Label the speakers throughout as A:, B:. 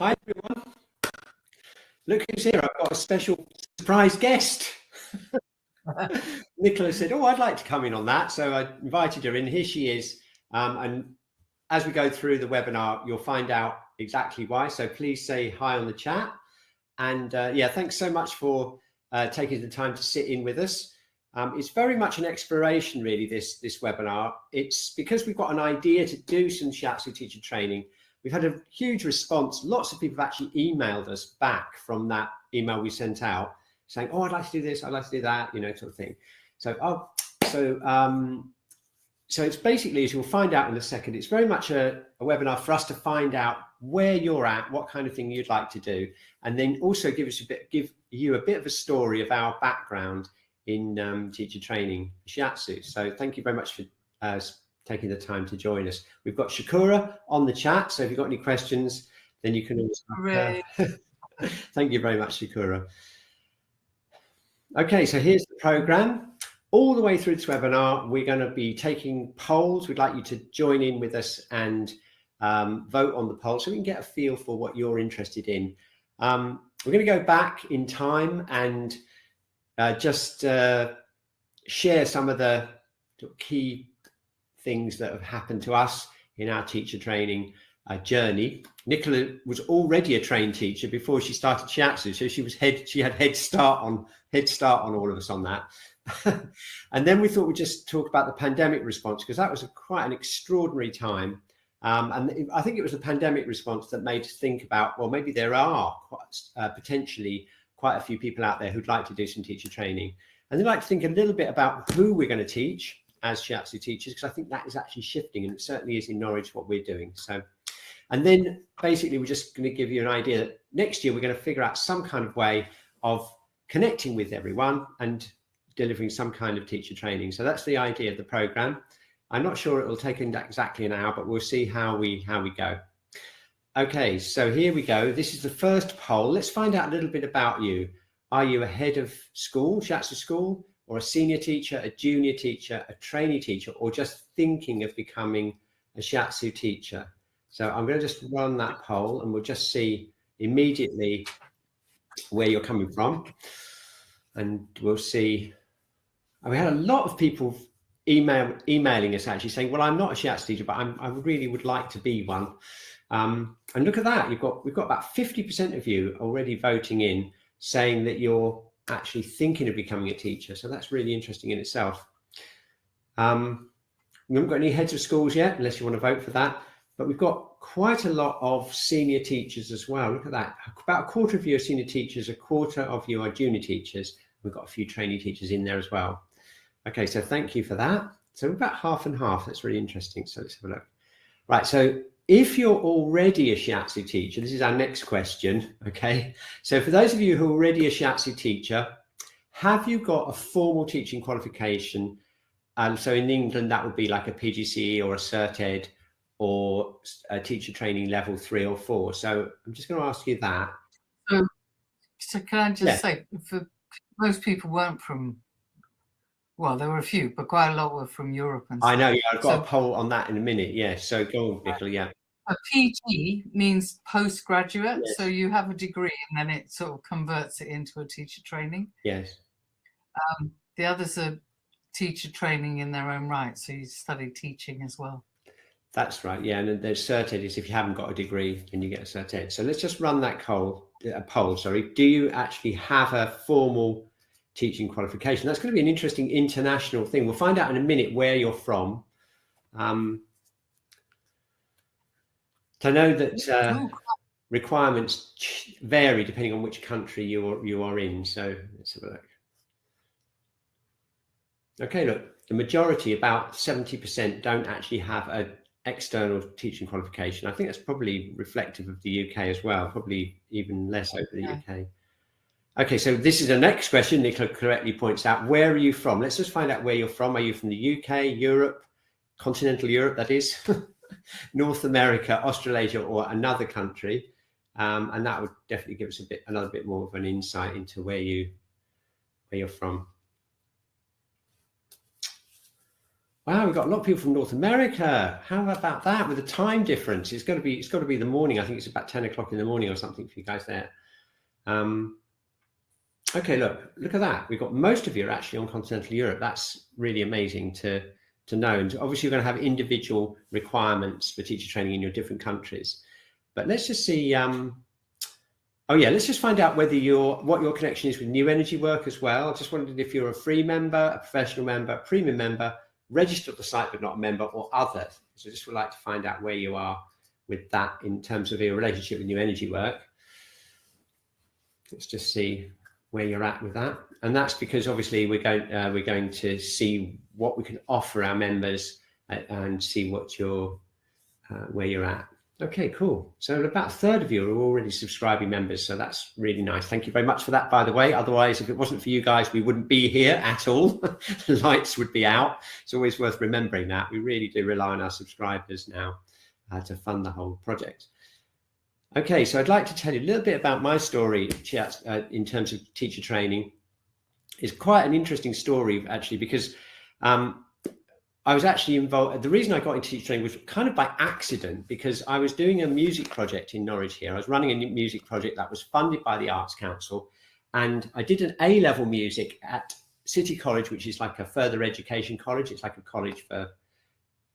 A: Hi everyone. Look who's here. I've got a special surprise guest. Nicola said, "Oh, I'd like to come in on that." So I invited her in. Here she is. And as we go through the webinar, you'll find out exactly why. So please say hi on the chat. And yeah, thanks so much for taking the time to sit in with us. It's very much an exploration, really, this webinar. It's because we've got an idea to do some Shiatsu teacher training. We've had a huge response. Lots of people have actually emailed us back from that email we sent out saying, "Oh, I'd like to do this, I'd like to do that," sort of thing. So, so it's basically, as you'll find out in a second, it's very much a webinar for us to find out where you're at, what kind of thing you'd like to do, and then also give you a bit of a story of our background in teacher training, Shiatsu. So thank you very much for taking the time to join us. We've got Shakura on the chat, so if you've got any questions, then you can always ask her. Thank you very much, Shakura. Okay, so here's the program. All the way through this webinar, we're going to be taking polls. We'd like you to join in with us and vote on the poll so we can get a feel for what you're interested in. We're going to go back in time and just share some of the key things that have happened to us in our teacher training journey. Nicola was already a trained teacher before she started Shiatsu, so she had head start on all of us on that. And then we thought we'd just talk about the pandemic response, because that was quite an extraordinary time. And I think it was the pandemic response that made us think about, well, maybe there are potentially quite a few people out there who'd like to do some teacher training. And they'd like to think a little bit about who we're going to teach as Shiatsu teachers, because I think that is actually shifting, and it certainly is in Norwich what we're doing. So, and then basically we're just going to give you an idea that next year we're going to figure out some kind of way of connecting with everyone and delivering some kind of teacher training. So that's the idea of the program. I'm not sure it will take exactly an hour, but we'll see how we go. Okay, so here we go. This is the first poll. Let's find out a little bit about you. Are you a head of school, Shiatsu school, or a senior teacher, a junior teacher, a trainee teacher, or just thinking of becoming a Shiatsu teacher? So I'm going to just run that poll and we'll just see immediately where you're coming from. And we'll see. We had a lot of people emailing us actually saying, well, I'm not a Shiatsu teacher, but I really would like to be one. And look at that. We've got about 50% of you already voting in, saying that you're actually thinking of becoming a teacher. So that's really interesting in itself. We haven't got any heads of schools yet, unless you want to vote for that. But we've got quite a lot of senior teachers as well. Look at that. About a quarter of you are senior teachers, a quarter of you are junior teachers. We've got a few trainee teachers in there as well. Okay, so thank you for that. So we're about half and half. That's really interesting. So let's have a look. Right, so if you're already a Shiatsu teacher, this is our next question, okay? So for those of you who are already a Shiatsu teacher, have you got a formal teaching qualification? So in England, that would be like a PGCE or a Cert Ed or a teacher training level 3 or 4. So I'm just going to ask you that.
B: So can I just say, for most people weren't from, well, there were a few, but quite a lot were from Europe and stuff.
A: I know, yeah, I've got a poll on that in a minute. Yeah, so go on, Nicola, yeah.
B: A PG means postgraduate, yes. So you have a degree and then it sort of converts it into a teacher training.
A: Yes.
B: The others are teacher training in their own right, so you study teaching as well.
A: That's right, yeah, and there's Cert Ed is if you haven't got a degree, then you get a Cert Ed. So let's just run that poll, Do you actually have a formal teaching qualification? That's going to be an interesting international thing. We'll find out in a minute where you're from. I know that requirements vary depending on which country you are in. So let's have a look. Okay, look, the majority, about 70%, don't actually have an external teaching qualification. I think that's probably reflective of the UK as well, probably even less over the UK. Okay, so this is the next question. Nicola correctly points out, where are you from? Let's just find out where you're from. Are you from the UK, Europe, continental Europe, that is, North America, Australasia, or another country? And that would definitely give us another bit more of an insight into where you're from. Wow, we've got a lot of people from North America. How about that with the time difference? It's got to be the morning. I think it's about 10 o'clock in the morning or something for you guys there. Okay, look at that. We've got most of you are actually on continental Europe. That's really amazing to know. And obviously you're going to have individual requirements for teacher training in your different countries. But let's just see. Oh yeah, let's just find out whether what your connection is with New Energy Work as well. I just wondered if you're a free member, a professional member, a premium member, registered at the site but not a member, or other. So I just would like to find out where you are with that in terms of your relationship with New Energy Work. Let's just see where you're at with that. And that's because obviously we're going to see what we can offer our members and see what where you're at. Okay, cool. So about a third of you are already subscribing members. So that's really nice. Thank you very much for that, by the way. Otherwise, if it wasn't for you guys, we wouldn't be here at all. The lights would be out. It's always worth remembering that. We really do rely on our subscribers now to fund the whole project. Okay, so I'd like to tell you a little bit about my story in terms of teacher training. It's quite an interesting story, actually, because I was actually involved. The reason I got into teacher training was kind of by accident, because I was doing a music project in Norwich here. I was running a music project that was funded by the Arts Council, and I did an A-level music at City College, which is like a further education college. It's like a college for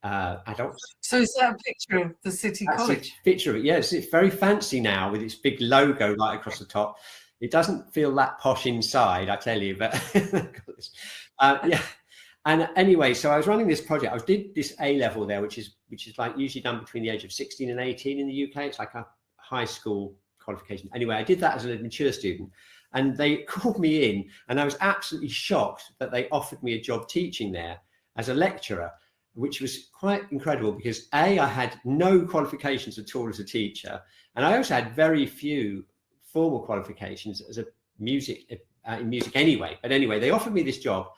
A: adults.
B: So is that a picture of the City College?
A: A picture of it, yes. It's very fancy now with its big logo right across the top. It doesn't feel that posh inside, I tell you, but yeah. And anyway, so I was running this project. I did this A-level there, which is like usually done between the age of 16 and 18 in the UK. It's like a high school qualification. Anyway, I did that as a mature student, and they called me in, and I was absolutely shocked that they offered me a job teaching there as a lecturer, which was quite incredible because I had no qualifications at all as a teacher, and I also had very few formal qualifications as in music anyway. But anyway, they offered me this job,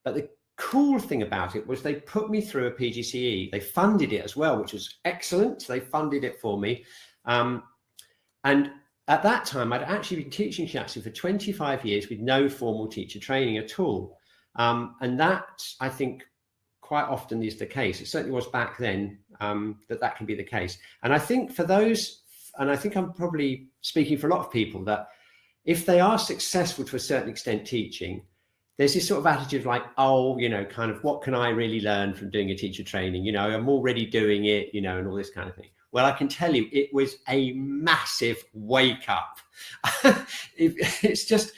A: but the cool thing about it was they put me through a PGCE. They funded it as well, which was excellent. They funded it for me. And at that time, I'd actually been teaching Shiatsu for 25 years with no formal teacher training at all. And that, I think, quite often is the case. It certainly was back then, that can be the case. And I think for those, and I think I'm probably speaking for a lot of people, that if they are successful to a certain extent teaching, there's this sort of attitude like, oh, kind of, what can I really learn from doing a teacher training? I'm already doing it, and all this kind of thing. Well, I can tell you, it was a massive wake up. It's just,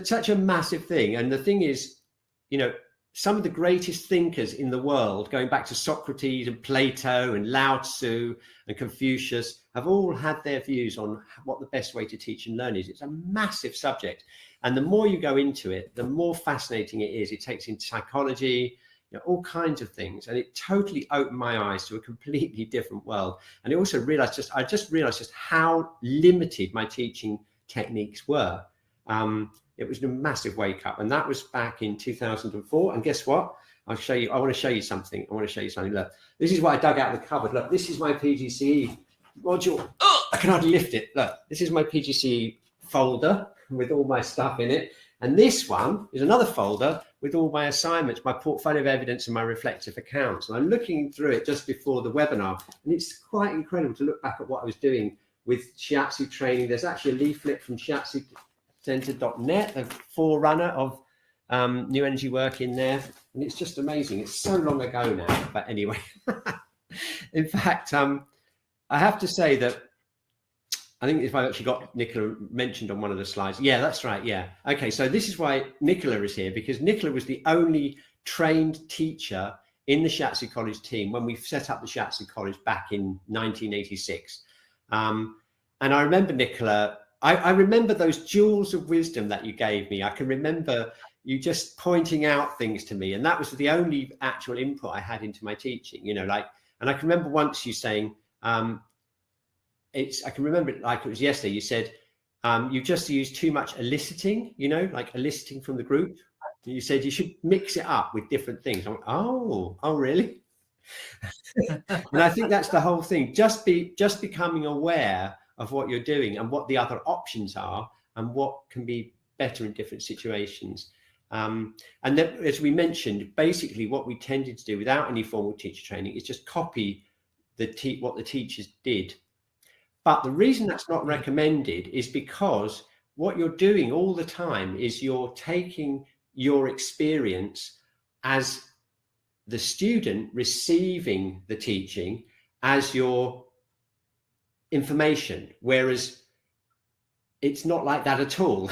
A: such a massive thing. And the thing is, some of the greatest thinkers in the world, going back to Socrates and Plato and Lao Tzu and Confucius, have all had their views on what the best way to teach and learn is. It's a massive subject. And the more you go into it, the more fascinating it is. It takes into psychology, all kinds of things. And it totally opened my eyes to a completely different world. And I also realized I just realized just how limited my teaching techniques were. It was a massive wake up. And that was back in 2004. And guess what? I'll show you. I want to show you something. Look, this is what I dug out of the cupboard. Look, this is my PGCE module. Oh, I can hardly lift it. Look, this is my PGCE folder with all my stuff in it. And this one is another folder with all my assignments, my portfolio of evidence and my reflective accounts. And I'm looking through it just before the webinar. And it's quite incredible to look back at what I was doing with Shiatsu training. There's actually a leaflet from shiatsucenter.net, a forerunner of New Energy Work in there. And it's just amazing. It's so long ago now. But anyway, in fact, I have to say that I think if I actually got Nicola mentioned on one of the slides. Yeah, that's right. Yeah. Okay. So this is why Nicola is here, because Nicola was the only trained teacher in the Shiatsu College team when we set up the Shiatsu College back in 1986. And I remember, Nicola, I remember those jewels of wisdom that you gave me. I can remember you just pointing out things to me. And that was the only actual input I had into my teaching, and I can remember once you saying, I can remember it like it was yesterday. You said, you just used too much eliciting, like eliciting from the group. You said you should mix it up with different things. I went, oh, really? And I think that's the whole thing. Just becoming aware of what you're doing and what the other options are and what can be better in different situations. And then, as we mentioned, basically what we tended to do without any formal teacher training is just copy what the teachers did. But the reason that's not recommended is because what you're doing all the time is you're taking your experience as the student receiving the teaching as your information, whereas it's not like that at all.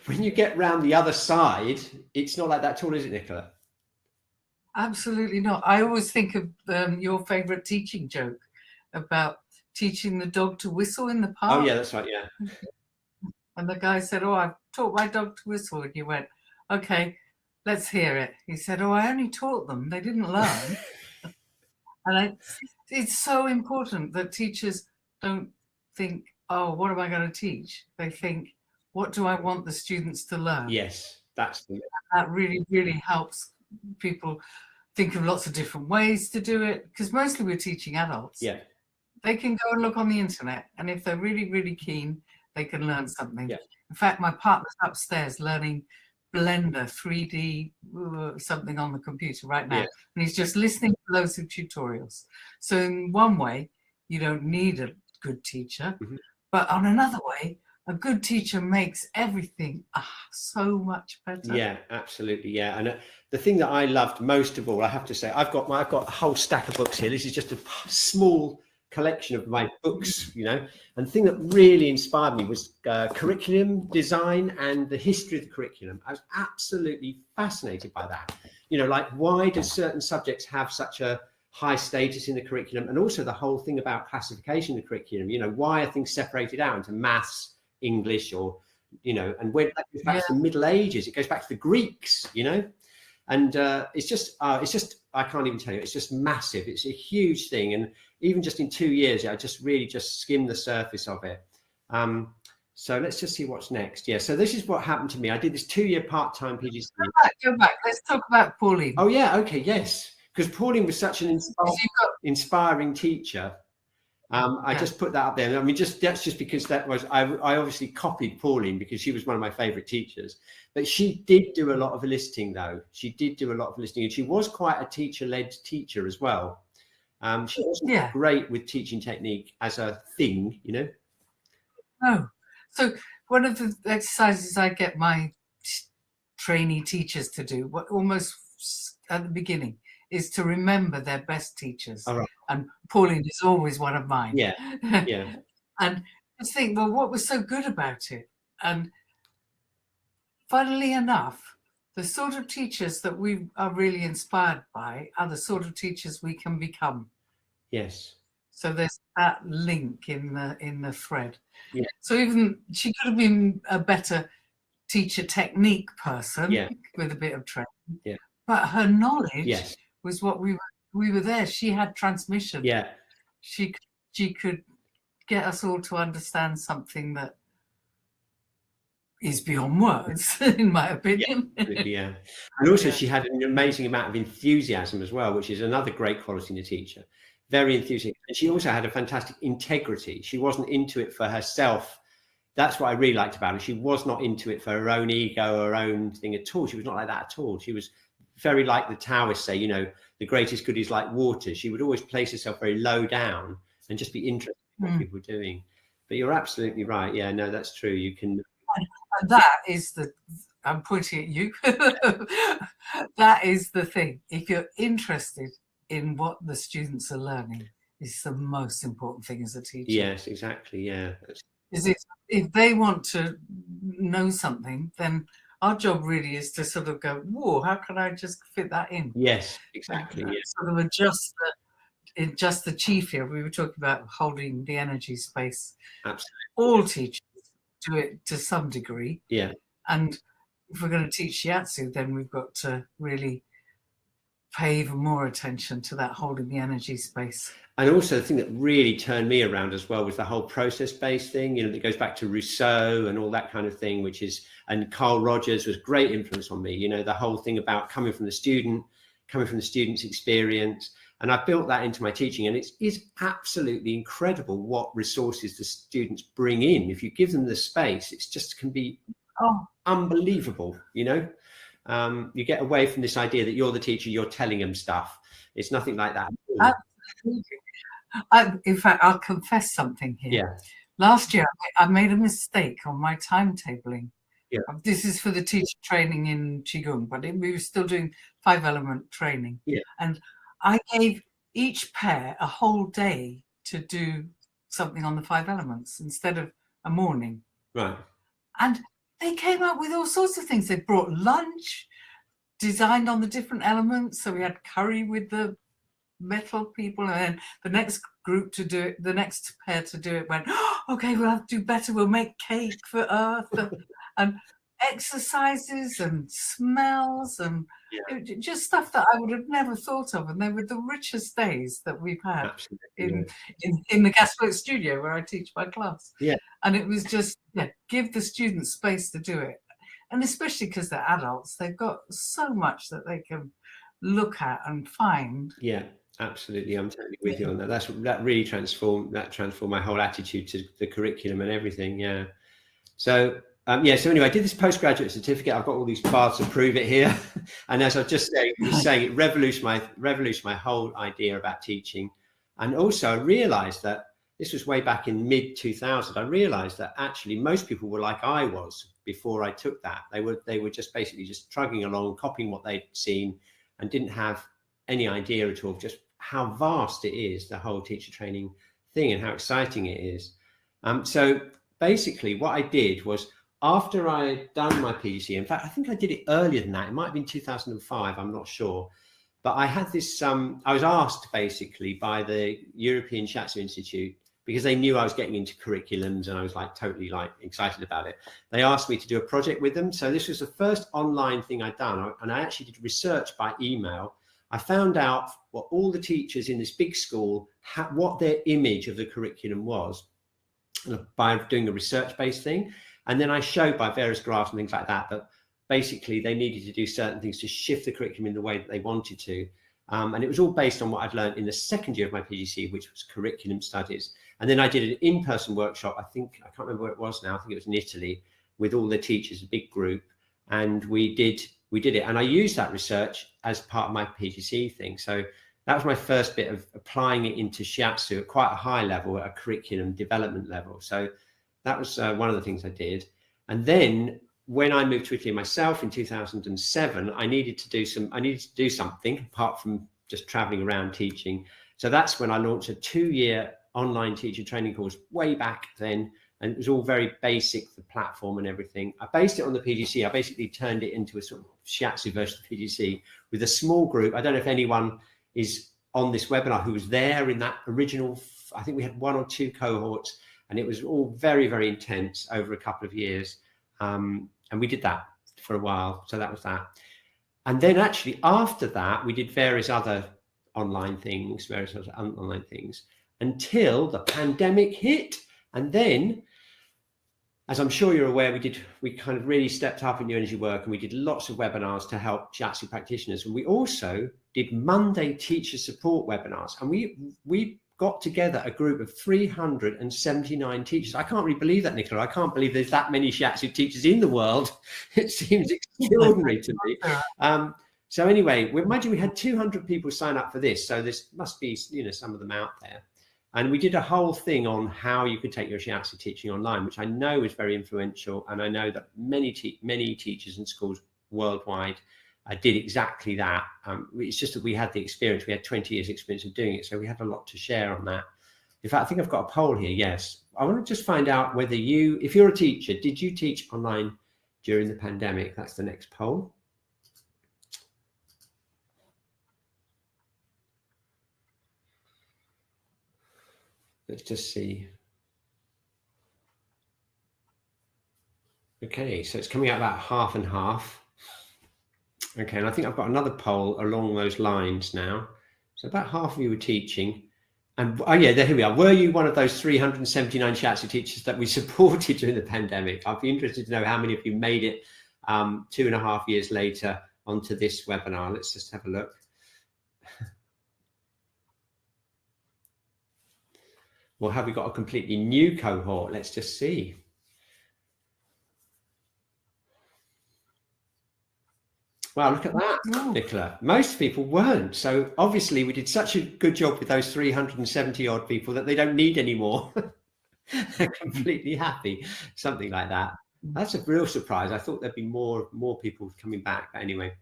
A: When you get round the other side, it's not like that at all, is it, Nicola?
B: Absolutely not. I always think of your favorite teaching joke about teaching the dog to whistle in the park.
A: Oh yeah, that's right, yeah.
B: And the guy said, oh, I've taught my dog to whistle. And you went, okay, let's hear it. He said, oh, I only taught them. They didn't learn. And it's so important that teachers don't think, oh, what am I going to teach? They think, what do I want the students to learn?
A: Yes, that
B: really, really helps people think of lots of different ways to do it, because mostly we're teaching adults.
A: Yeah.
B: They can go and look on the internet, and if they're really, really keen, they can learn something.
A: Yeah.
B: In fact, my partner's upstairs learning Blender 3D something on the computer right now, and he's just listening to loads of tutorials. So in one way, you don't need a good teacher, but on another way, a good teacher makes everything so much better.
A: Yeah, absolutely. Yeah. And the thing that I loved most of all, I have to say, I've got a whole stack of books here. This is just a small collection of my books, you know, and the thing that really inspired me was curriculum design and the history of the curriculum. I was absolutely fascinated by that. You know, like, why do certain subjects have such a high status in the curriculum? And also the whole thing about classification of the curriculum, you know, why are things separated out into maths, English, or, you know, and when that goes back to the Middle Ages, it goes back to the Greeks, you know, and it's just I can't even tell you, it's just massive. It's a huge thing. And even just in 2 years, I just really just skimmed the surface of it. So let's just see what's next. Yeah, so this is what happened to me. I did this 2-year part-time PGCE.
B: Go back. Let's talk about Pauline.
A: Oh yeah, okay, yes, because Pauline was such an inspiring teacher. I just put that up there. I mean, that's just because that was, I obviously copied Pauline because she was one of my favorite teachers, but she did do a lot of eliciting though. She did do a lot of eliciting, and she was quite a teacher-led teacher as well. She wasn't great with teaching technique as a thing, you know?
B: No. So one of the exercises I get my trainee teachers to do, almost at the beginning, is to remember their best teachers.
A: All right.
B: And Pauline is always one of mine.
A: Yeah, yeah.
B: And I think, well, what was so good about it? And funnily enough, the sort of teachers that we are really inspired by are the sort of teachers we can become.
A: Yes.
B: So there's that link in the thread.
A: Yeah.
B: So even she could have been a better teacher technique person with a bit of training.
A: Yeah.
B: But her knowledge was what we were there. She had transmission.
A: Yeah.
B: She could get us all to understand something that is beyond words, in my opinion.
A: Yeah. And also she had an amazing amount of enthusiasm as well, which is another great quality in a teacher. Very enthusiastic. And she also had a fantastic integrity. She wasn't into it for herself. That's what I really liked about her. She was not into it for her own ego, her own thing at all. She was not like that at all. She was very like the Taoists say, you know, the greatest good is like water. She would always place herself very low down and just be interested in what people were doing. But you're absolutely right. Yeah, no, that's true. You can.
B: And that is I'm pointing at you. That is the thing. If you're interested in what the students are learning, is the most important thing as a teacher.
A: Yes, exactly. Yeah.
B: Is if they want to know something, then our job really is to sort of go, whoa, how can I just fit that in?
A: Yes, exactly.
B: And sort of adjust the chi field. We were talking about holding the energy space.
A: Absolutely.
B: All teachers do it to some degree.
A: Yeah.
B: And if we're going to teach Shiatsu, then we've got to really pay even more attention to that holding the energy space.
A: And also the thing that really turned me around as well was the whole process-based thing, you know, that goes back to Rousseau and all that kind of thing, which is, and Carl Rogers was great influence on me, you know, the whole thing about coming from the student's experience. And I built that into my teaching, and it is absolutely incredible what resources the students bring in. If you give them the space, it's just can be unbelievable, you know. You get away from this idea that you're the teacher, you're telling them stuff. It's nothing like that.
B: In fact, I'll confess something here.
A: Yeah.
B: Last year, I made a mistake on my timetabling.
A: Yeah.
B: This is for the teacher training in Qigong, but we were still doing 5-element training.
A: Yeah.
B: And I gave each pair a whole day to do something on the 5 elements instead of a morning.
A: Right.
B: And they came up with all sorts of things. They brought lunch designed on the different elements. So we had curry with the metal people, and then the next group to do it, the next pair to do it went, oh, okay, we'll have to do better. We'll make cake for Earth. And exercises and smells and just stuff that I would have never thought of. And they were the richest days that we've had in the Gasworks studio where I teach my class.
A: Yeah.
B: And it was just, give the students space to do it. And especially because they're adults, they've got so much that they can look at and find.
A: Yeah, absolutely. I'm totally with you on that. That really transformed my whole attitude to the curriculum and everything. Yeah. So so anyway, I did this postgraduate certificate. I've got all these files to prove it here. And as I was just saying, it revolutionized my whole idea about teaching. And also I realized that this was way back in mid 2000. I realized that actually most people were like I was before I took that. They were just basically just trugging along, copying what they'd seen, and didn't have any idea at all of just how vast it is, the whole teacher training thing, and how exciting it is. So basically what I did was, after I had done my PGC, in fact, I think I did it earlier than that. It might have been 2005, I'm not sure. But I had this, I was asked basically by the European Shiatsu Institute, because they knew I was getting into curriculums and I was like totally like excited about it. They asked me to do a project with them. So this was the first online thing I'd done. And I actually did research by email. I found out what all the teachers in this big school, what their image of the curriculum was by doing a research-based thing. And then I showed by various graphs and things like that, that basically they needed to do certain things to shift the curriculum in the way that they wanted to. And it was all based on what I'd learned in the second year of my PGC, which was curriculum studies. And then I did an in-person workshop. I can't remember where it was now. I think it was in Italy, with all the teachers, a big group. And we did it. And I used that research as part of my PGC thing. So that was my first bit of applying it into Shiatsu at quite a high level, at a curriculum development level. So that was one of the things I did. And then when I moved to Italy myself in 2007, I needed to do something apart from just traveling around teaching. So that's when I launched a 2-year online teacher training course way back then. And it was all very basic, the platform and everything. I based it on the PGC. I basically turned it into a sort of Shiatsu version of PGC with a small group. I don't know if anyone is on this webinar who was there in that original, I think we had 1 or 2 cohorts, and it was all very, very intense over a couple of years. And we did that for a while. So that was that. And then actually after that, we did various other online things, until the pandemic hit. And then, as I'm sure you're aware, we kind of really stepped up in New Energy work, and we did lots of webinars to help Shiatsu practitioners. And we also did Monday teacher support webinars. And we got together a group of 379 teachers. I can't really believe that, Nicola. I can't believe there's that many Shiatsu teachers in the world. It seems extraordinary to me. So anyway, imagine we had 200 people sign up for this. So this must be, some of them out there. And we did a whole thing on how you could take your Shiatsu teaching online, which I know is very influential. And I know that many teachers and schools worldwide did exactly that. It's just that we had the experience. We had 20 years experience of doing it. So we had a lot to share on that. In fact, I think I've got a poll here. Yes. I want to just find out whether if you're a teacher, did you teach online during the pandemic? That's the next poll. Let's just see. Okay, so it's coming out about half and half. Okay, and I think I've got another poll along those lines now. So about half of you were teaching. And here we are. Were you one of those 379 Shiatsu teachers that we supported during the pandemic? I'd be interested to know how many of you made it 2.5 years later onto this webinar. Let's just have a look. Or have we got a completely new cohort? Let's just see. Wow, look at that,
B: Ooh.
A: Nicola. Most people weren't. So obviously we did such a good job with those 370 odd people that they don't need any more. They're completely happy, something like that. That's a real surprise. I thought there'd be more people coming back. But anyway,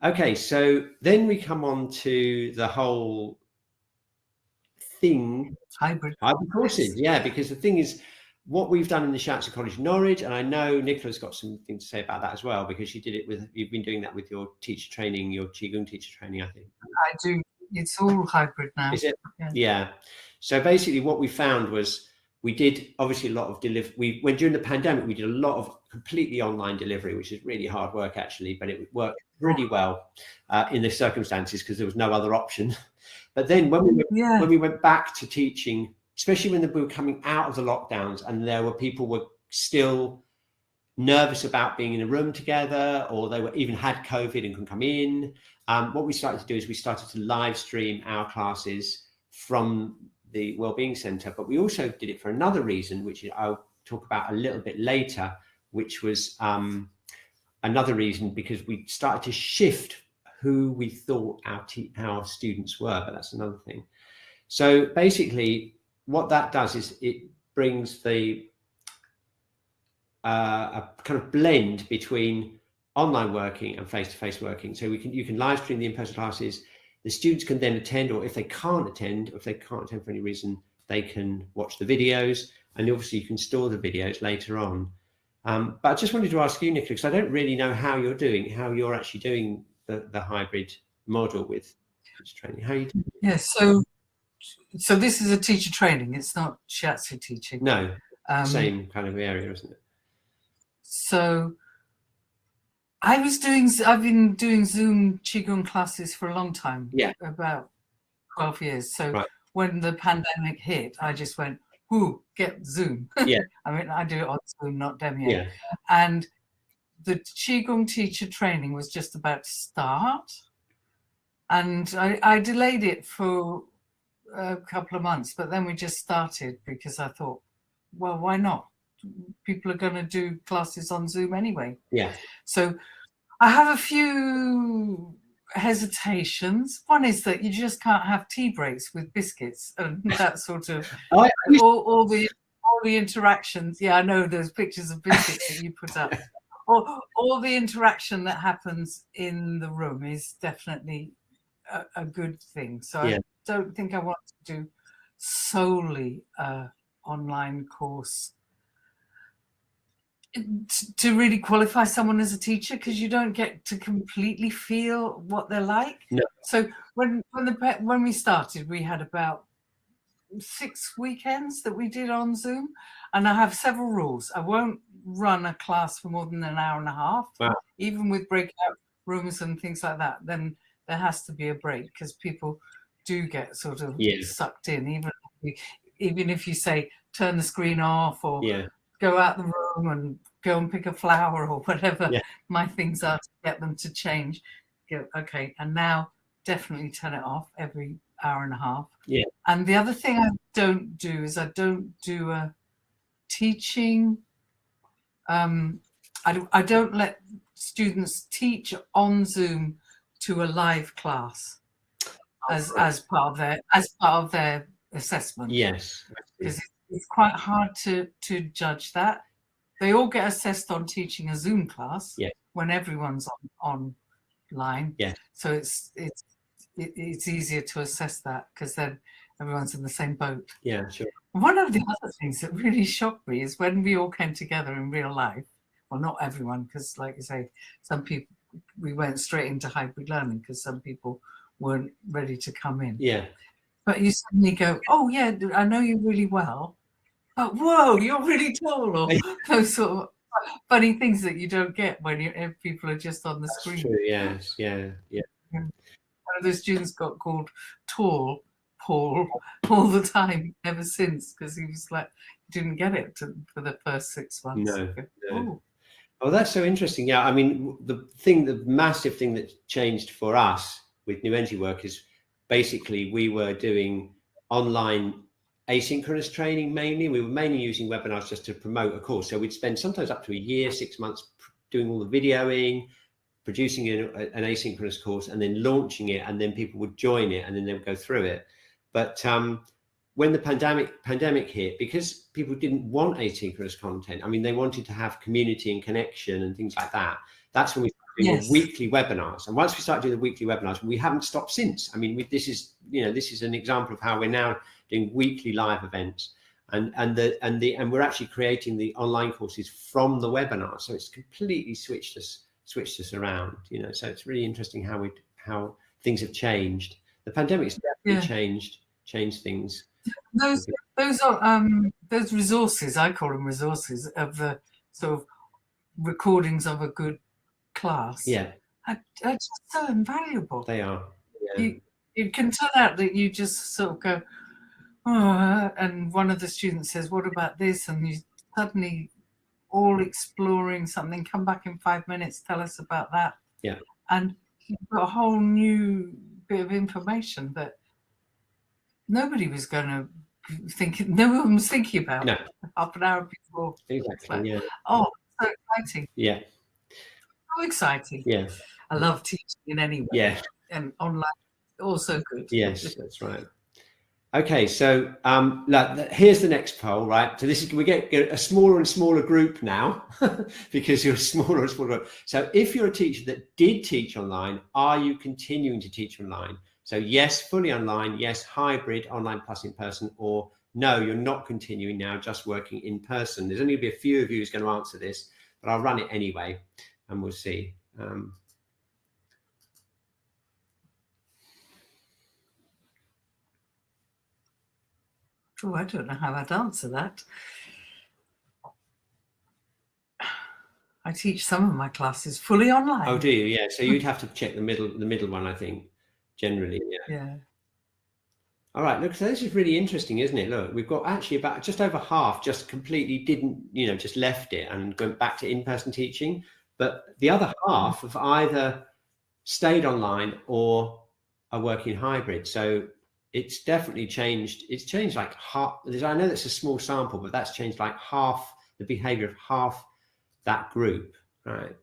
A: okay, so then we come on to the whole thing,
B: Hybrid
A: courses. Yeah, because the thing is, what we've done in the Shiatsu College Norwich, and I know Nicola's got something to say about that as well, because you did it with, you've been doing that with your teacher training, your Qigong teacher training, I think.
B: I do. It's all hybrid now.
A: Is it?
B: Yeah.
A: Yeah. So basically what we found was, we did obviously a lot of delivery. When during the pandemic, we did a lot of completely online delivery, which is really hard work actually, but it worked really well in the circumstances because there was no other option. But then when we went back to teaching, especially when we were coming out of the lockdowns and there were people were still nervous about being in a room together, or they were even had COVID and couldn't come in, what we started to do is we started to live stream our classes from the Wellbeing Centre, but we also did it for another reason, which I'll talk about a little bit later, which was another reason because we started to shift who we thought our students were, but that's another thing. So basically what that does is it brings the a kind of blend between online working and face-to-face working. So you can live stream the in-person classes. The students can then attend, or if they can't attend, for any reason, they can watch the videos, and obviously you can store the videos later on. But I just wanted to ask you, Nicola, because I don't really know how you're actually doing the hybrid model with teacher training. How are you doing?
B: Yeah, so this is a teacher training. It's not Shiatsu teaching.
A: No, same kind of area, isn't it?
B: So I've been doing Zoom Qigong classes for a long time.
A: Yeah.
B: About 12 years. So
A: right.
B: When the pandemic hit, I just went, ooh, get Zoom.
A: Yeah.
B: I mean, I do it on Zoom, not Demian.
A: Yeah.
B: And the Qigong teacher training was just about to start. And I delayed it for a couple of months, but then we just started because I thought, well, why not? People are going to do classes on Zoom anyway.
A: Yeah.
B: So I have a few hesitations. One is that you just can't have tea breaks with biscuits and that sort of all the interactions. Yeah, I know those pictures of biscuits that you put up. All the interaction that happens in the room is definitely a good thing. So I don't think I want to do solely online course to really qualify someone as a teacher, because you don't get to completely feel what they're like.
A: No.
B: So when we started, we had about 6 weekends that we did on Zoom, and I have several rules. I won't run a class for more than an hour and a half.
A: Wow.
B: Even with breakout rooms and things like that. Then there has to be a break, because people do get sort of sucked in, even if you say turn the screen off or go out the room and go and pick a flower or whatever my things are to get them to change. Go, okay, and now definitely turn it off every hour and a half.
A: Yeah.
B: And the other thing I don't do is I don't do a teaching. I don't let students teach on Zoom to a live class as part of their assessment.
A: Yes.
B: Because it's quite hard to judge that. They all get assessed on teaching a Zoom class when everyone's online.
A: Yeah.
B: So it's easier to assess that, because then everyone's in the same boat.
A: Yeah, sure.
B: One of the other things that really shocked me is when we all came together in real life. Well, not everyone, because like you say, some people, we went straight into hybrid learning because some people weren't ready to come in.
A: Yeah.
B: But you suddenly go, oh yeah, I know you really well, but whoa, you're really tall, or those sort of funny things that you don't get when if people are just on the screen.
A: True. Yes. Yeah. Yeah.
B: One of the students got called Tall Paul all the time ever since, because he was like, didn't get it for the first 6 months.
A: No. Oh, that's so interesting. Yeah, I mean, the massive thing that changed for us with New Energy Work is basically we were doing online asynchronous training mainly. We were mainly using webinars just to promote a course. So we'd spend sometimes up to a year, 6 months doing all the videoing, producing an asynchronous course and then launching it, and then people would join it and then they would go through it. But when the pandemic hit, because people didn't want asynchronous content, I mean, they wanted to have community and connection and things like that. That's when we started doing the weekly webinars. And once we started doing the weekly webinars, we haven't stopped since. I mean, this is an example of how we're now doing weekly live events. And we're actually creating the online courses from the webinar, so it's completely switched us around. So it's really interesting how things have changed. The pandemic's definitely changed things.
B: Those resources, I call them resources, of the sort of recordings of a good class. Are just so invaluable.
A: They are.
B: You can turn out that you just sort of go, oh, and one of the students says, what about this? And you suddenly all exploring something, come back in 5 minutes, tell us about that. And you've got a whole new bit of information that nobody was going to no one was thinking about half an hour before.
A: Exactly.
B: Like, oh, so exciting. So exciting. I love teaching in any way. And online, also good.
A: Yes, that's right. Okay, so here's the next poll, right? So we get a smaller and smaller group now because you're a smaller and smaller group. So if you're a teacher that did teach online, are you continuing to teach online? So yes, fully online, yes, hybrid, online plus in person, or no, you're not continuing now, just working in person. There's only going to be a few of you who's going to answer this, but I'll run it anyway and we'll see.
B: Oh, I don't know how I'd answer that. I teach some of my classes fully online.
A: Oh, do you? Yeah. So you'd have to check the middle one, I think, generally. All right. Look, so this is really interesting, isn't it? Look, we've got actually about just over half just completely just left it and went back to in-person teaching. But the other half have either stayed online or are working hybrid. So it's definitely changed. It's changed like half. I know that's a small sample, but that's changed like half the behavior of half that group, right?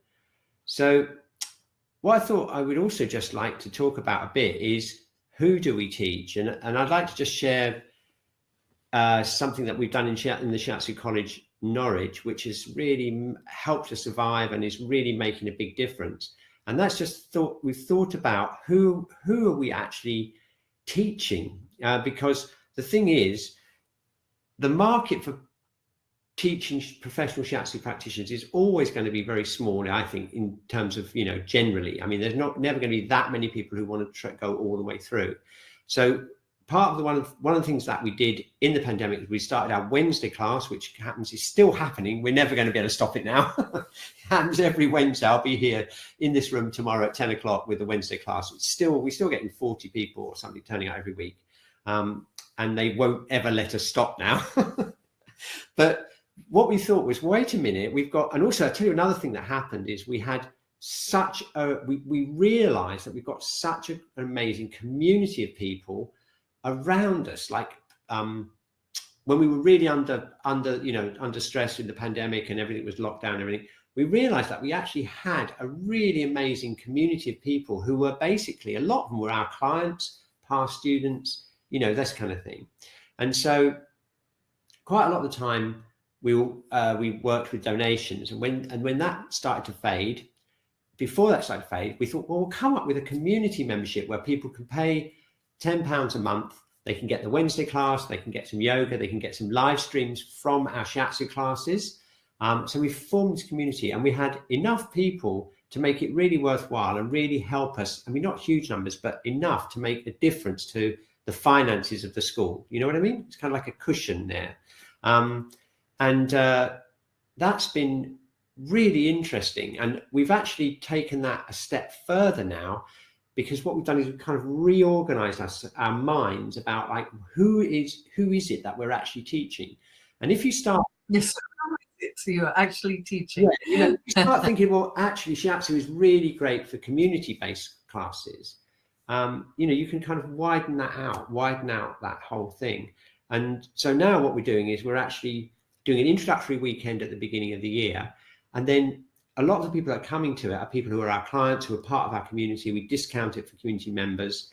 A: So what I thought I would also just like to talk about a bit is, who do we teach? And I'd like to just share something that we've done in the Shiatsu College Norwich, which has really helped us survive and is really making a big difference. And that's just we've thought about who are we actually teaching? Because the thing is, the market for teaching professional Shiatsu practitioners is always going to be very small, I think, in terms of, generally. I mean, there's never going to be that many people who want to go all the way through. So part of one of the things that we did in the pandemic is we started our Wednesday class, which is still happening. We're never going to be able to stop it now. It happens every Wednesday. I'll be here in this room tomorrow at 10 o'clock with the Wednesday class. We're still getting 40 people or something turning out every week. And they won't ever let us stop now. But what we thought was, wait a minute, and also I'll tell you another thing that happened is we had we realized that we've got such an amazing community of people around us. Like when we were really under stress with the pandemic and everything was locked down and everything, we realized that we actually had a really amazing community of people who were basically, a lot of them were our clients, past students, this kind of thing. And so quite a lot of the time we worked with donations, and when that started to fade, before that started to fade, we thought, well, we'll come up with a community membership where people can pay £10 a month. They can get the Wednesday class, they can get some yoga, they can get some live streams from our Shiatsu classes. So we formed this community, and we had enough people to make it really worthwhile and really help us. I mean, not huge numbers, but enough to make a difference to the finances of the school. You know what I mean? It's kind of like a cushion there. And that's been really interesting. And we've actually taken that a step further now, because what we've done is we've kind of reorganized our minds about, like, who is it that we're actually teaching? And if you start...
B: Yes, who is it you're actually teaching?
A: Yeah, you start thinking, well, actually, Shiatsu is really great for community-based classes. You can kind of widen out that whole thing. And so now what we're doing is we're actually doing an introductory weekend at the beginning of the year. And then a lot of the people that are coming to it are people who are our clients, who are part of our community. We discount it for community members.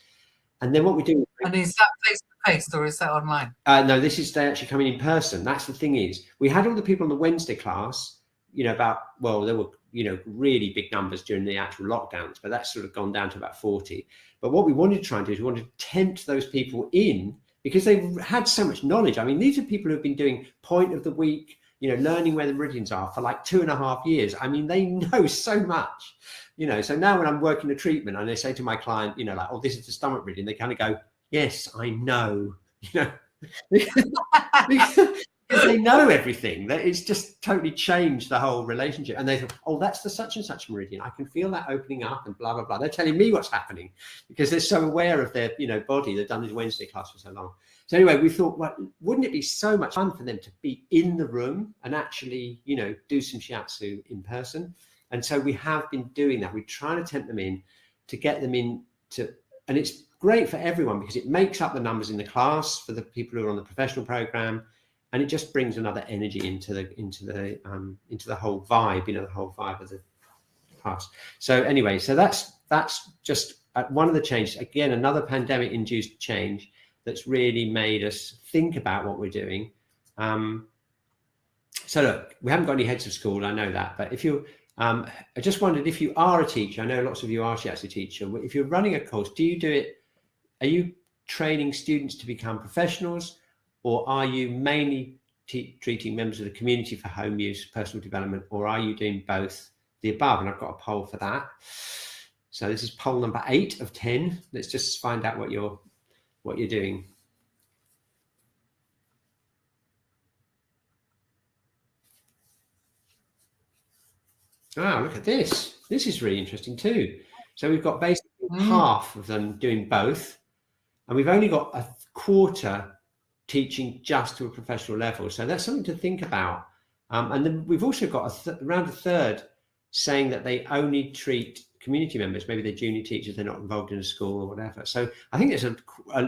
A: And then what we do.
B: And is that face-to-face or is that online?
A: No, they actually coming in person. That's the thing is, we had all the people on the Wednesday class, there were, really big numbers during the actual lockdowns, but that's sort of gone down to about 40. But what we wanted to try and do is we wanted to tempt those people in because they've had so much knowledge. I mean, these are people who've been doing point of the week, learning where the meridians are for like 2.5 years. I mean, they know so much, so now when I'm working a treatment and they say to my client, like, oh, this is the stomach meridian, they kind of go, yes, I know, because they know everything. That it's just totally changed the whole relationship. And they thought, oh, that's the such and such meridian. I can feel that opening up and blah, blah, blah. They're telling me what's happening because they're so aware of their, body. They've done this Wednesday class for so long. So anyway, we thought, well, wouldn't it be so much fun for them to be in the room and actually, do some shiatsu in person? And so we have been doing that. We're trying to tempt them in to get them into, and it's great for everyone because it makes up the numbers in the class for the people who are on the professional program, and it just brings another energy into the whole vibe, the whole vibe of the class. So anyway, so that's just one of the changes. Again, another pandemic-induced change that's really made us think about what we're doing. So look, we haven't got any heads of school, I know that, but if you, I just wondered if you are a teacher, I know lots of you are Shiatsu teacher, if you're running a course, do you do it, are you training students to become professionals, or are you mainly treating members of the community for home use, personal development, or are you doing both the above? And I've got a poll for that. So this is poll number 8 of 10. Let's just find out what you're doing. Look at this. This is really interesting too. So we've got basically half of them doing both, and we've only got a quarter teaching just to a professional level. So that's something to think about. And then we've also got around a third saying that they only treat community members. Maybe they're junior teachers, they're not involved in a school or whatever. So I think there's a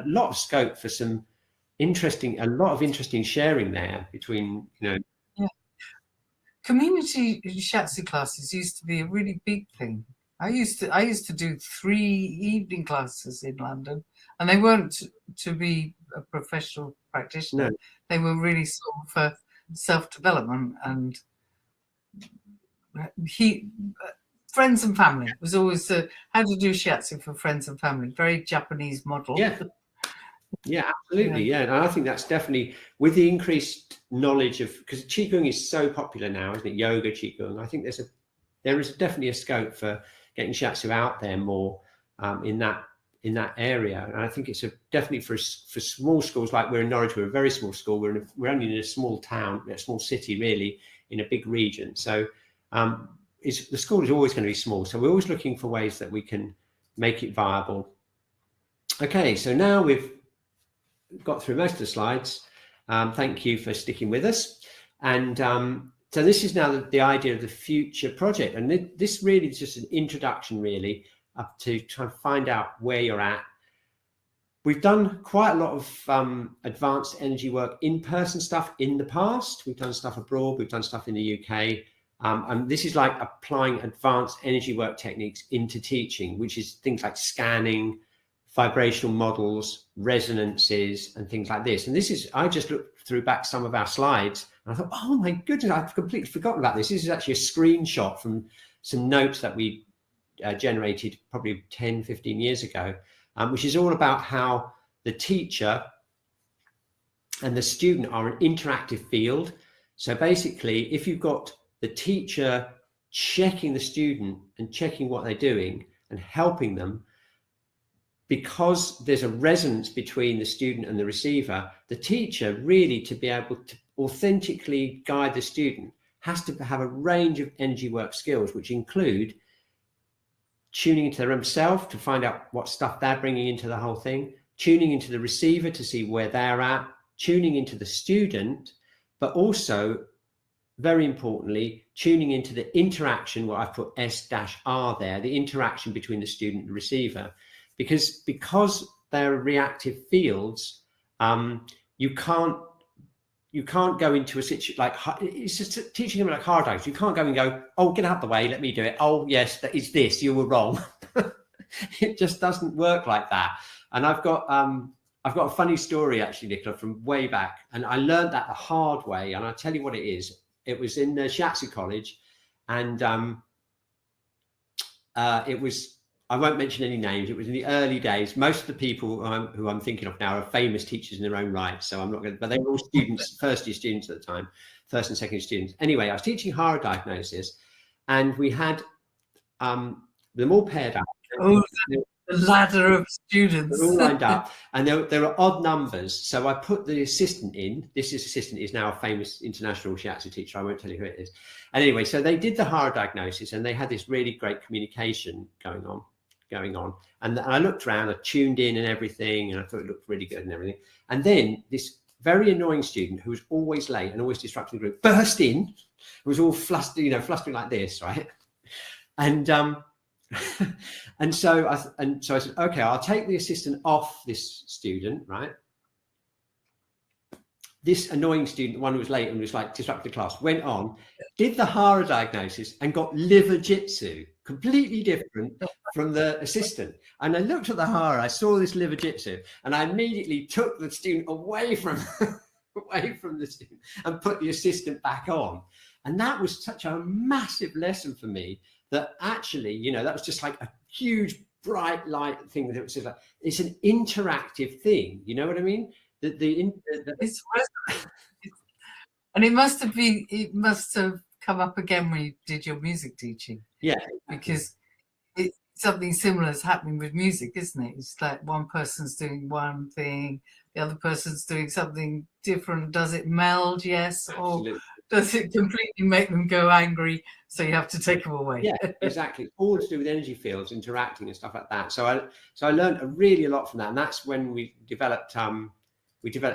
A: lot of scope for a lot of interesting sharing there between,
B: Yeah. Community shiatsu classes used to be a really big thing. I used to do 3 evening classes in London, and they weren't to be a professional practitioner. No. They were really sort of for self-development, and friends and family was always how to do shiatsu for friends and family. Very Japanese model.
A: Yeah, absolutely. Yeah. And I think that's definitely with the increased knowledge of, because Qigong is so popular now, isn't it? Yoga, Qigong. I think there is definitely a scope for getting shiatsu out there more in that area. And I think it's definitely for small schools like we're in Norwich. We're a very small school. We're only in a small town, a small city, really, in a big region. So the school is always going to be small. So we're always looking for ways that we can make it viable. Okay, so now we've got through most of the slides. Thank you for sticking with us. And so this is now the idea of the future project. And this really is just an introduction, really, up to try and find out where you're at. We've done quite a lot of advanced energy work, in-person stuff in the past. We've done stuff abroad. We've done stuff in the UK. And this is like applying advanced energy work techniques into teaching, which is things like scanning, vibrational models, resonances, and things like this. And this is, I just looked through back some of our slides and I thought, oh my goodness, I've completely forgotten about this. This is actually a screenshot from some notes that we generated probably 10, 15 years ago, which is all about how the teacher and the student are an interactive field. So basically, if you've got the teacher checking the student and checking what they're doing and helping them, because there's a resonance between the student and the receiver, the teacher really, to be able to authentically guide the student, has to have a range of energy work skills, which include tuning into themselves to find out what stuff they're bringing into the whole thing, tuning into the receiver to see where they're at, tuning into the student, but also, very importantly, tuning into the interaction, what I've put S-R there, the interaction between the student and the receiver. Because they're reactive fields, you can't you can't go into a situation like, it's just teaching them like hard diagnoses. You can't go and go, oh, get out the way, let me do it. Oh yes, it's this, you were wrong. It just doesn't work like that. And I've got a funny story actually, Nicola, from way back, and I learned that the hard way, and I'll tell you what it is. It was in Shiatsu College, and it was, I won't mention any names. It was in the early days. Most of the people who I'm thinking of now are famous teachers in their own right. So I'm not going to, but they were all students, first year students at the time, first and second year students. Anyway, I was teaching hard diagnosis, and we had them all paired up.
B: Oh, the ladder of students.
A: They're all lined up, and there are odd numbers. So I put the assistant in. This assistant is now a famous international Shiatsu teacher. I won't tell you who it is. And anyway, so they did the hard diagnosis, and they had this really great communication going on. And I looked around, I tuned in and everything, and I thought it looked really good and everything. And then this very annoying student who was always late and always disrupting the group burst in. It was all flustering like this, right? And and so I said, okay, I'll take the assistant off this student, right? This annoying student, the one who was late and was like disrupting the class, went on, did the hara diagnosis, and got liver jitsu, completely different from the assistant. And I looked at the hara, I saw this liver jitsu, and I immediately took the student away from the student and put the assistant back on. And that was such a massive lesson for me, that actually, you know, that was just like a huge bright light thing that it was like, it's an interactive thing, you know what I mean?
B: It's and it must have come up again when you did your music teaching.
A: Yeah,
B: because something similar is happening with music, isn't it? It's like one person's doing one thing, the other person's doing something different. Does it meld? Yes.
A: absolutely.
B: Or does it completely make them go angry, so you have to take them away?
A: Yeah, exactly. All to do with energy fields interacting and stuff like that. So I learned a lot from that, and that's when we developed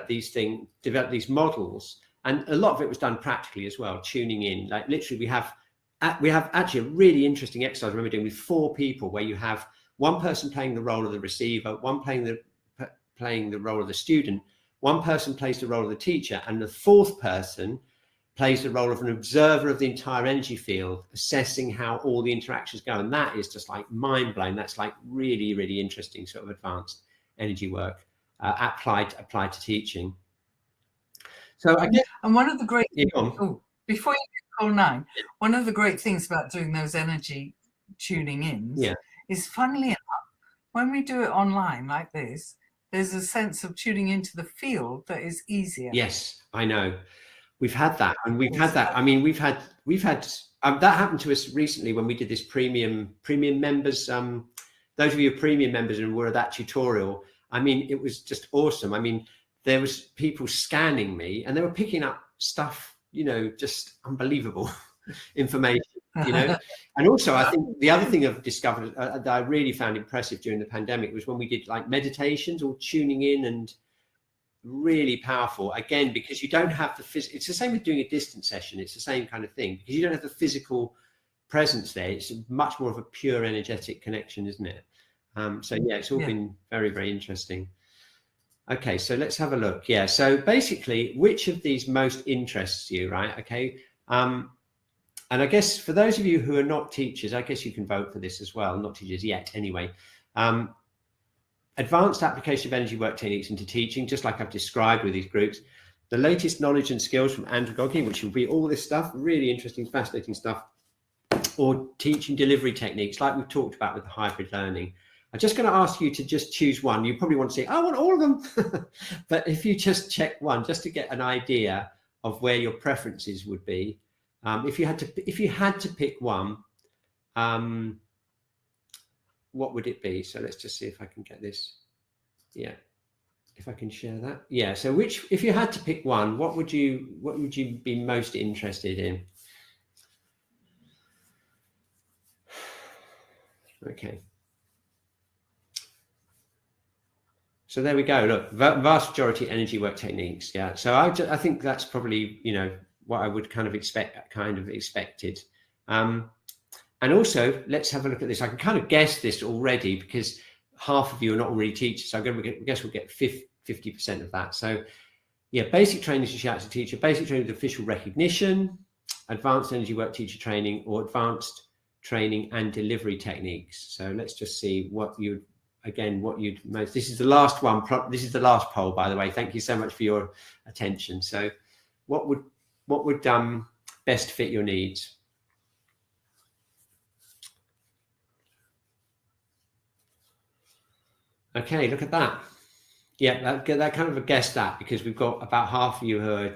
A: these models, and a lot of it was done practically as well, tuning in. Like literally, we have actually a really interesting exercise I remember doing with 4 people, where you have one person playing the role of the receiver, one playing the role of the student, one person plays the role of the teacher, and the 4th person plays the role of an observer of the entire energy field, assessing how all the interactions go. And that is just like mind blowing. That's like really, really interesting sort of advanced energy work applied to teaching. So I guess,
B: and one of the great before you call 9, one of the great things about doing those energy tuning ins is, funnily enough, when we do it online like this, there's a sense of tuning into the field that is easier.
A: Yes, I know. We've had that, and we've had that. I mean, we've had that happened to us recently when we did this premium members. Those of you who are premium members and were at that tutorial, I mean, it was just awesome. I mean, there was people scanning me, and they were picking up stuff, you know, just unbelievable information, you know. And also, I think the other thing I've discovered that I really found impressive during the pandemic was when we did like meditations or tuning in, and really powerful, again, because you don't have the it's the same with doing a distance session. It's the same kind of thing, because you don't have the physical presence there. It's much more of a pure energetic connection, isn't it? So yeah, it's all been very, very interesting. Okay, so let's have a look. Yeah, so basically, which of these most interests you, right? Okay, and I guess for those of you who are not teachers, I guess you can vote for this as well. Not teachers yet, anyway. Advanced application of energy work techniques into teaching, just like I've described with these groups. The latest knowledge and skills from andragogy, which will be all this stuff, really interesting, fascinating stuff. Or teaching delivery techniques, like we've talked about with the hybrid learning. I'm just going to ask you to just choose one. You probably want to say, I want all of them. But if you just check one, just to get an idea of where your preferences would be. If you had to pick one, what would it be? So let's just see if I can get this. Yeah, if I can share that. Yeah, so if you had to pick one, what would you be most interested in? Okay. So there we go. Look, vast majority energy work techniques. Yeah. So I think that's probably, you know, what I would kind of expected. And also, let's have a look at this. I can kind of guess this already, because half of you are not already teachers. So I guess we'll get 50% of that. So Yeah, basic training is Shiatsu Teacher, basic training with official recognition, advanced energy work teacher training, or advanced training and delivery techniques. So let's just see what you'd most, this is the last one, this is the last poll, by the way. Thank you so much for your attention. So what would best fit your needs? Okay, look at that. Yeah, that kind of a guess that, because we've got about half of you who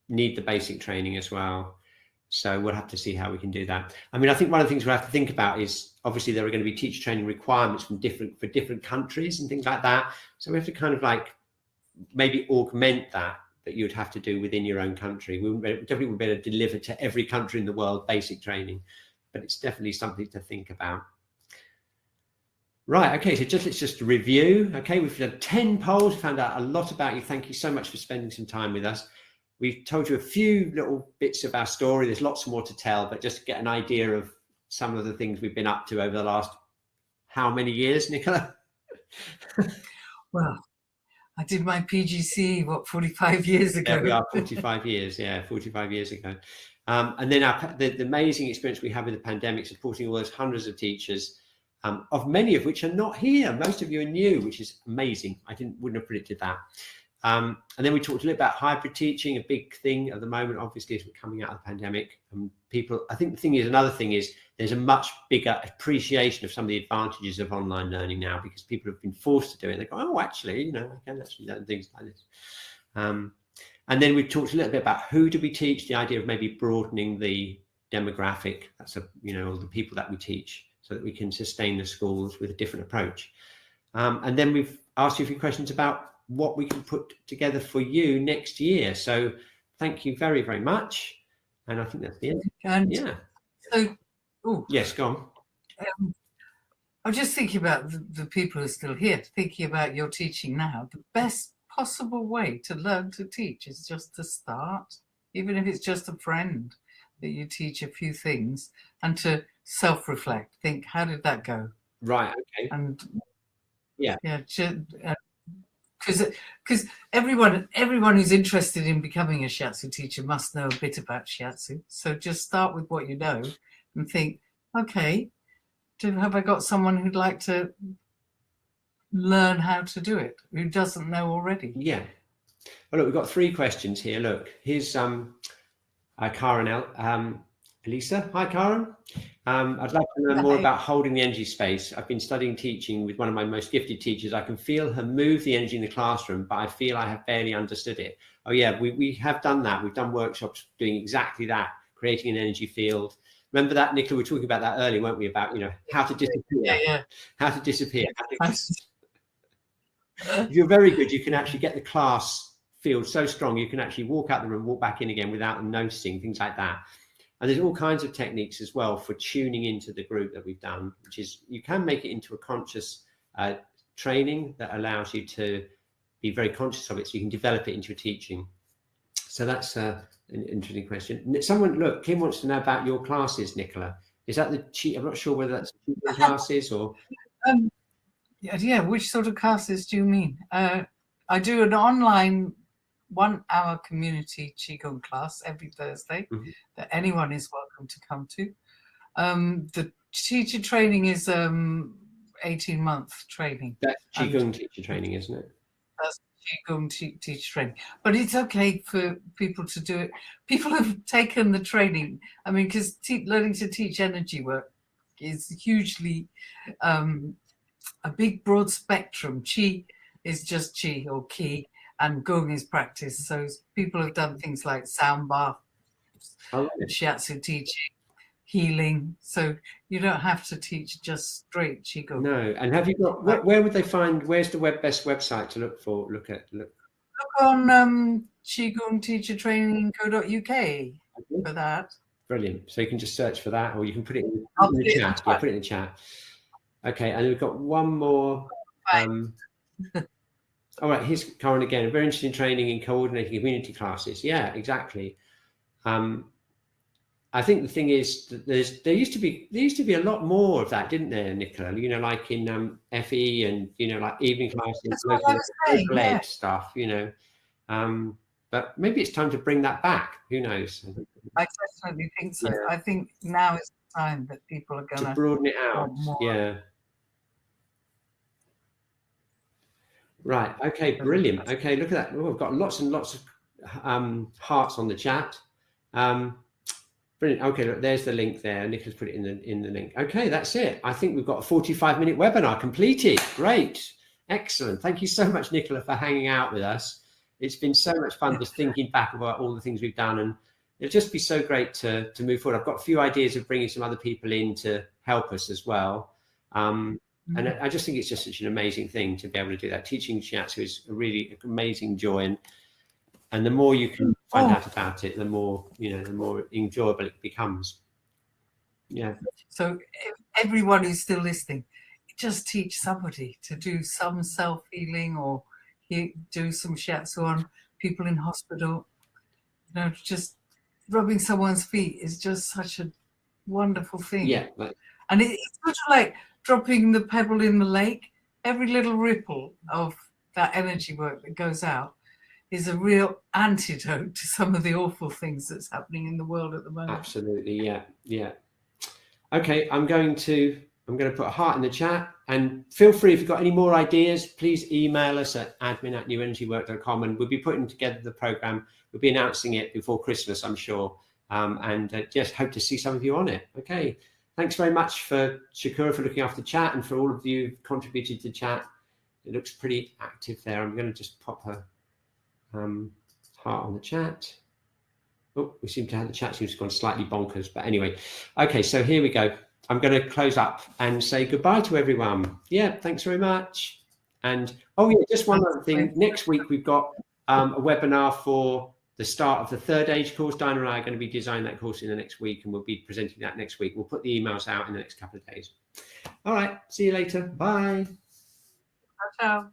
A: need the basic training as well. So we'll have to see how we can do that. I mean, I think one of the things we'll have to think about is obviously there are going to be teacher training requirements for different countries and things like that. So we have to kind of like maybe augment that you'd have to do within your own country. We definitely wouldn't be able to deliver to every country in the world basic training, but it's definitely something to think about. Right, okay, so let's just review. Okay, we've done 10 polls, found out a lot about you. Thank you so much for spending some time with us. We've told you a few little bits of our story. There's lots more to tell, but just to get an idea of some of the things we've been up to over the last, how many years, Nicola?
B: Well, I did my PGC, 45 years ago?
A: Yeah, we are 45 years, yeah, 45 years ago. And then the amazing experience we have with the pandemic, supporting all those hundreds of teachers, of many of which are not here. Most of you are new, which is amazing. I wouldn't have predicted that. And then we talked a little about hybrid teaching, a big thing at the moment, obviously, as we're coming out of the pandemic. I think another thing is there's a much bigger appreciation of some of the advantages of online learning now, because people have been forced to do it. They go, oh, actually, I can actually learn things like this. And then we've talked a little bit about who do we teach, the idea of maybe broadening the demographic, that's the people that we teach, so that we can sustain the schools with a different approach. And then we've asked you a few questions about what we can put together for you next year. So thank you very, very much. And I think that's the end.
B: And
A: yeah.
B: So,
A: yes, go on.
B: I'm just thinking about the people who are still here, thinking about your teaching now. The best possible way to learn to teach is just to start, even if it's just a friend that you teach a few things, and to self-reflect, think, how did that go?
A: Right, okay.
B: And
A: yeah,
B: because everyone who's interested in becoming a Shiatsu teacher must know a bit about Shiatsu. So just start with what you know and think, okay, have I got someone who'd like to learn how to do it, who doesn't know already?
A: Yeah. Well, look, we've got 3 questions here. Look, here's Karen Elisa. Hi, Karen. I'd like to learn more about holding the energy space. I've been studying teaching with one of my most gifted teachers. I can feel her move the energy in the classroom, but I feel I have barely understood it. Oh yeah, we have done that. We've done workshops doing exactly that, creating an energy field. Remember that, Nicola? We were talking about that earlier, weren't we? About how to disappear.
B: Yeah.
A: How to disappear. If you're very good, you can actually get the class field so strong you can actually walk out the room, walk back in again without them noticing, things like that. And there's all kinds of techniques as well for tuning into the group that we've done, which is you can make it into a conscious training that allows you to be very conscious of it, so you can develop it into your teaching. So that's an interesting question. Look, Kim wants to know about your classes, Nicola. Is that I'm not sure whether that's the classes or...
B: Yeah, which sort of classes do you mean? I do an online 1-hour community Qigong class every Thursday that anyone is welcome to come to. The teacher training is 18-month training.
A: That's Qigong teacher training, isn't it?
B: That's Qigong teacher training. But it's okay for people to do it. People have taken the training. I mean, because learning to teach energy work is hugely a big broad spectrum. Qi is just Qi or Ki, and Gong is practice. So people have done things like sound bath, Shiatsu teaching, healing. So you don't have to teach just straight Qigong.
A: No. And have you got, where would they find, where's the best website to look at? Look
B: on Qigong Teacher Training .co.uk for that.
A: Brilliant. So you can just search for that, or you can put it in the chat. Yeah, put it in the chat. Okay, and we've got one more. All right, here's Karen again. A very interesting training in coordinating community classes. Yeah, exactly. I think the thing is that there used to be a lot more of that, didn't there, Nicola? Like in FE and like evening classes, local ed stuff. But maybe it's time to bring that back. Who knows?
B: I definitely think so.
A: Yeah.
B: I think now is the time that people are going
A: to broaden it out.
B: more.
A: Yeah. Right. Okay. Brilliant. Okay. Look at that. Oh, I've got lots and lots of hearts on the chat. Brilliant. Okay. Look, there's the link there. Nicola's put it in the link. Okay. That's it. I think we've got a 45-minute webinar completed. Great. Excellent. Thank you so much, Nicola, for hanging out with us. It's been so much fun just thinking back about all the things we've done, and it'll just be so great to move forward. I've got a few ideas of bringing some other people in to help us as well. And I just think it's just such an amazing thing to be able to do that. Teaching Shiatsu is a really amazing joy, and the more you can find out about it, the more, you know, the more enjoyable it becomes. Yeah.
B: So everyone who's still listening, just teach somebody to do some self-healing, or do some shiatsu on people in hospital. You know, just rubbing someone's feet is just such a wonderful thing.
A: Yeah.
B: And it's sort of like dropping the pebble in the lake. Every little ripple of that energy work that goes out is a real antidote to some of the awful things that's happening in the world at the moment.
A: Absolutely. Yeah. Yeah. Okay. I'm going to put a heart in the chat, and feel free, if you've got any more ideas, please email us at admin@newenergywork.com, and we'll be putting together the program. We'll be announcing it before Christmas, I'm sure. And just hope to see some of you on it. Okay. Thanks very much for Shakura for looking after chat, and for all of you who've contributed to chat. It looks pretty active there. I'm going to just pop a heart on the chat. Oh, we seem to have the chat seems to have gone slightly bonkers, but anyway. Okay, so here we go. I'm going to close up and say goodbye to everyone. Yeah, thanks very much. And oh yeah, just one other thing. Next week we've got a webinar for the start of the third age course. Diana and I are going to be designing that course in the next week, and we'll be presenting that next week. We'll put the emails out in the next couple of days. All right, see you later. Bye.
B: Ciao.